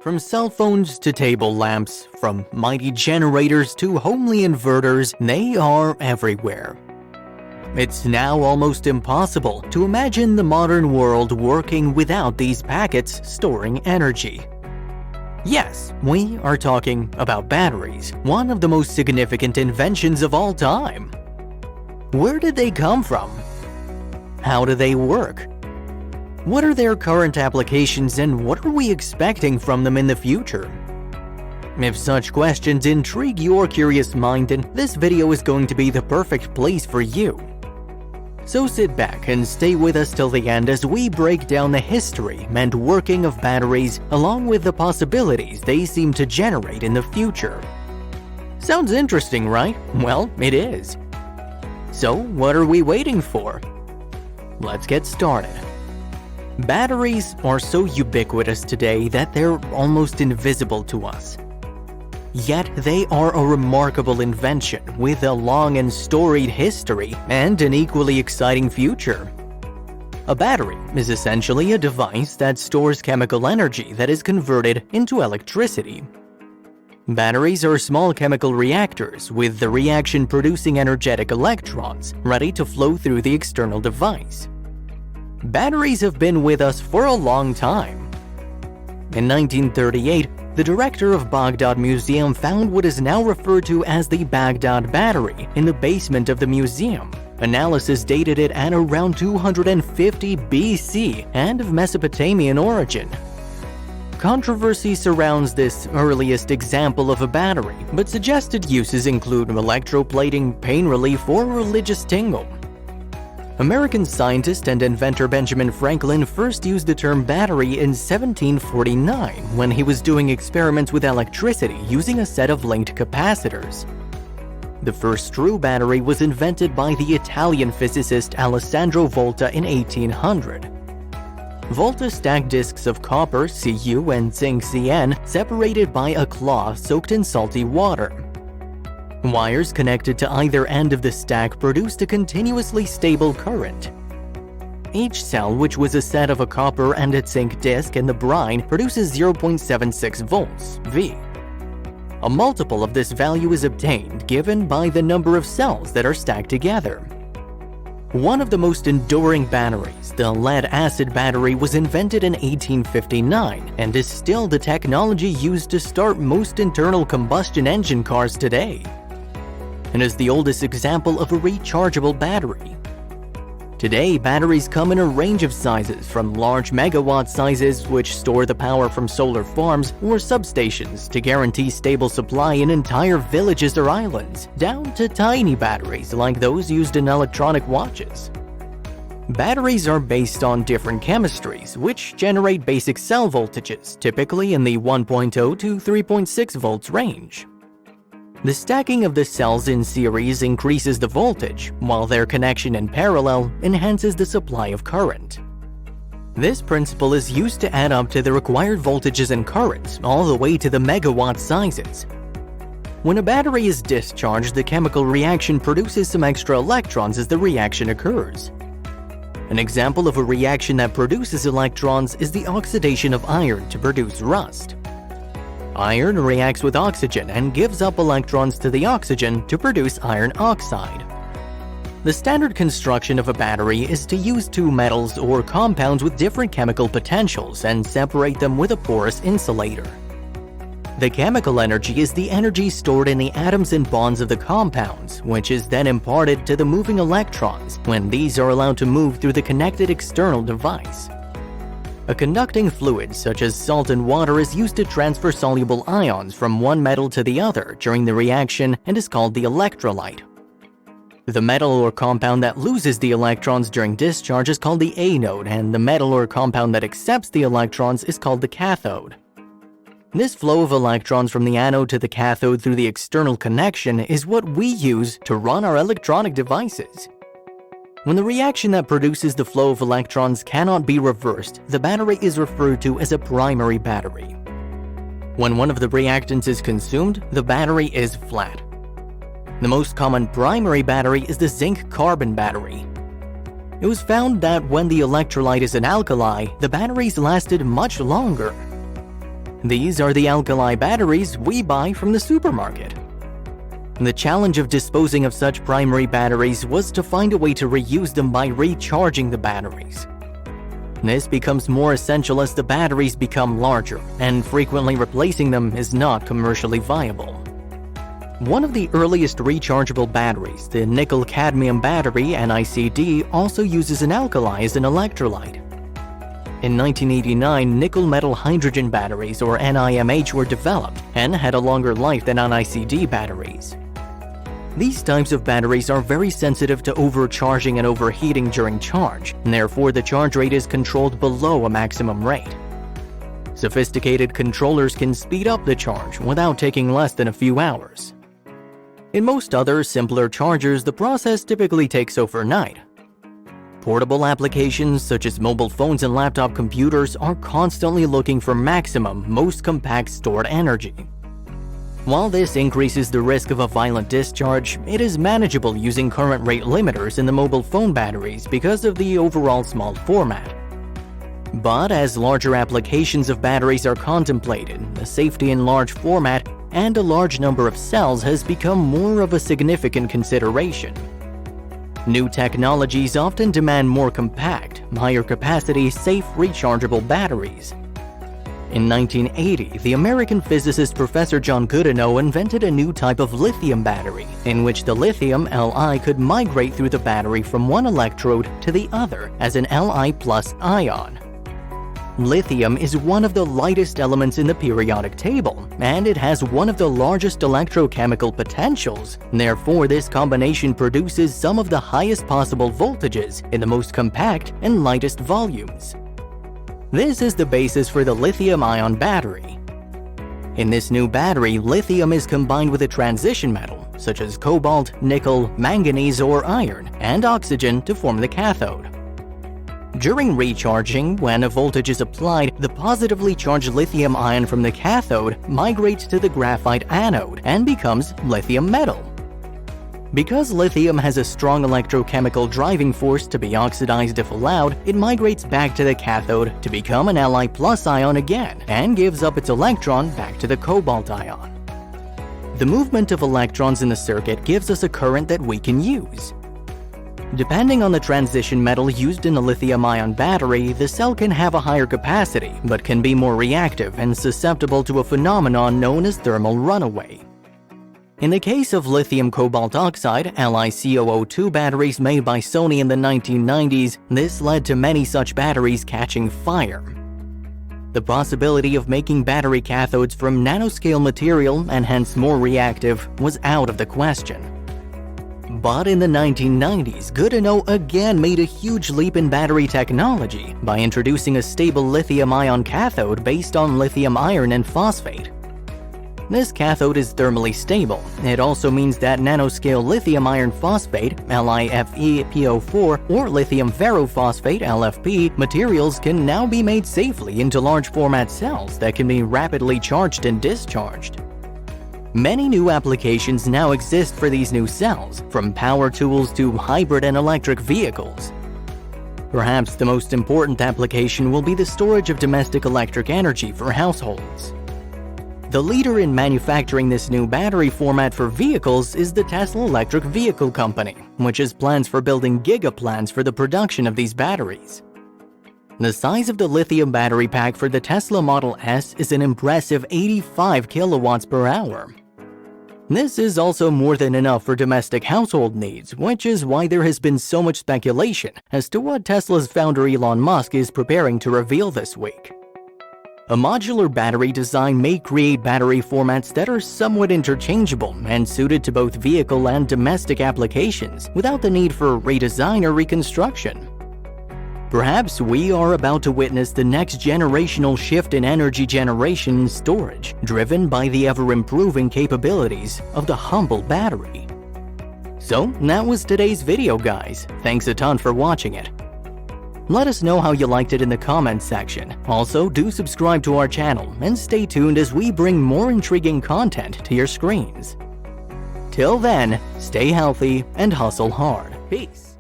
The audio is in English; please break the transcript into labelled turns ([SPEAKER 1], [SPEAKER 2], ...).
[SPEAKER 1] From cell phones to table lamps, from mighty generators to homely inverters, they are everywhere. It's now almost impossible to imagine the modern world working without these packets storing energy. Yes, we are talking about batteries, one of the most significant inventions of all time. Where did they come from? How do they work? What are their current applications and what are we expecting from them in the future? If such questions intrigue your curious mind, then this video is going to be the perfect place for you. So sit back and stay with us till the end as we break down the history and working of batteries along with the possibilities they seem to generate in the future. Sounds interesting, right? Well, it is. So what are we waiting for? Let's get started. Batteries are so ubiquitous today that they're almost invisible to us. Yet they are a remarkable invention with a long and storied history and an equally exciting future. A battery is essentially a device that stores chemical energy that is converted into electricity. Batteries are small chemical reactors with the reaction producing energetic electrons ready to flow through the external device. Batteries have been with us for a long time. In 1938, the director of Baghdad Museum found what is now referred to as the Baghdad Battery in the basement of the museum. Analysis dated it at around 250 BC and of Mesopotamian origin. Controversy surrounds this earliest example of a battery, but suggested uses include electroplating, pain relief, or religious tingle. American scientist and inventor Benjamin Franklin first used the term battery in 1749 when he was doing experiments with electricity using a set of linked capacitors. The first true battery was invented by the Italian physicist Alessandro Volta in 1800. Volta stacked discs of copper, Cu, and zinc, Cn, separated by a cloth soaked in salty water. Wires connected to either end of the stack produced a continuously stable current. Each cell, which was a set of a copper and a zinc disc in the brine, produces 0.76 volts, V. A multiple of this value is obtained given by the number of cells that are stacked together. One of the most enduring batteries, the lead-acid battery, was invented in 1859 and is still the technology used to start most internal combustion engine cars today, and is the oldest example of a rechargeable battery. Today, batteries come in a range of sizes, from large megawatt sizes which store the power from solar farms or substations to guarantee stable supply in entire villages or islands, down to tiny batteries like those used in electronic watches. Batteries are based on different chemistries, which generate basic cell voltages, typically in the 1.0 to 3.6 volts range. The stacking of the cells in series increases the voltage, while their connection in parallel enhances the supply of current. This principle is used to add up to the required voltages and currents all the way to the megawatt sizes. When a battery is discharged, the chemical reaction produces some extra electrons as the reaction occurs. An example of a reaction that produces electrons is the oxidation of iron to produce rust. Iron reacts with oxygen and gives up electrons to the oxygen to produce iron oxide. The standard construction of a battery is to use two metals or compounds with different chemical potentials and separate them with a porous insulator. The chemical energy is the energy stored in the atoms and bonds of the compounds, which is then imparted to the moving electrons when these are allowed to move through the connected external device. A conducting fluid such as salt and water is used to transfer soluble ions from one metal to the other during the reaction and is called the electrolyte. The metal or compound that loses the electrons during discharge is called the anode, and the metal or compound that accepts the electrons is called the cathode. This flow of electrons from the anode to the cathode through the external connection is what we use to run our electronic devices. When the reaction that produces the flow of electrons cannot be reversed, the battery is referred to as a primary battery. When one of the reactants is consumed, the battery is flat. The most common primary battery is the zinc-carbon battery. It was found that when the electrolyte is an alkali, the batteries lasted much longer. These are the alkali batteries we buy from the supermarket. The challenge of disposing of such primary batteries was to find a way to reuse them by recharging the batteries. This becomes more essential as the batteries become larger, and frequently replacing them is not commercially viable. One of the earliest rechargeable batteries, the nickel-cadmium battery (NiCd), also uses an alkali as an electrolyte. In 1989, nickel-metal hydrogen batteries, or NiMH, were developed and had a longer life than NiCd batteries. These types of batteries are very sensitive to overcharging and overheating during charge, and therefore the charge rate is controlled below a maximum rate. Sophisticated controllers can speed up the charge without taking less than a few hours. In most other, simpler chargers, the process typically takes overnight. Portable applications such as mobile phones and laptop computers are constantly looking for maximum, most compact stored energy. While this increases the risk of a violent discharge, it is manageable using current rate limiters in the mobile phone batteries because of the overall small format. But as larger applications of batteries are contemplated, the safety in large format and a large number of cells has become more of a significant consideration. New technologies often demand more compact, higher capacity, safe rechargeable batteries. In 1980, the American physicist Professor John Goodenough invented a new type of lithium battery, in which the lithium Li could migrate through the battery from one electrode to the other as an Li+ ion. Lithium is one of the lightest elements in the periodic table, and it has one of the largest electrochemical potentials. Therefore, this combination produces some of the highest possible voltages in the most compact and lightest volumes. This is the basis for the lithium-ion battery. In this new battery, lithium is combined with a transition metal, such as cobalt, nickel, manganese, or iron, and oxygen to form the cathode. During recharging, when a voltage is applied, the positively charged lithium ion from the cathode migrates to the graphite anode and becomes lithium metal. Because lithium has a strong electrochemical driving force to be oxidized if allowed, it migrates back to the cathode to become an Li+ ion again and gives up its electron back to the cobalt ion. The movement of electrons in the circuit gives us a current that we can use. Depending on the transition metal used in the lithium-ion battery, the cell can have a higher capacity but can be more reactive and susceptible to a phenomenon known as thermal runaway. In the case of lithium cobalt oxide (LiCoO2) batteries made by Sony in the 1990s, this led to many such batteries catching fire. The possibility of making battery cathodes from nanoscale material and hence more reactive was out of the question. But in the 1990s, Goodenough again made a huge leap in battery technology by introducing a stable lithium-ion cathode based on lithium iron and phosphate. This cathode is thermally stable. It also means that nanoscale lithium iron phosphate (LiFePO4) or lithium ferrophosphate (LFP) materials can now be made safely into large format cells that can be rapidly charged and discharged. Many new applications now exist for these new cells, from power tools to hybrid and electric vehicles. Perhaps the most important application will be the storage of domestic electric energy for households. The leader in manufacturing this new battery format for vehicles is the Tesla Electric Vehicle Company, which has plans for building gigaplants for the production of these batteries. The size of the lithium battery pack for the Tesla Model S is an impressive 85 kilowatts per hour. This is also more than enough for domestic household needs, which is why there has been so much speculation as to what Tesla's founder Elon Musk is preparing to reveal this week. A modular battery design may create battery formats that are somewhat interchangeable and suited to both vehicle and domestic applications without the need for redesign or reconstruction. Perhaps we are about to witness the next generational shift in energy generation and storage, driven by the ever-improving capabilities of the humble battery. So, that was today's video, guys. Thanks a ton for watching it. Let us know how you liked it in the comments section. Also, do subscribe to our channel and stay tuned as we bring more intriguing content to your screens. Till then, stay healthy and hustle hard. Peace.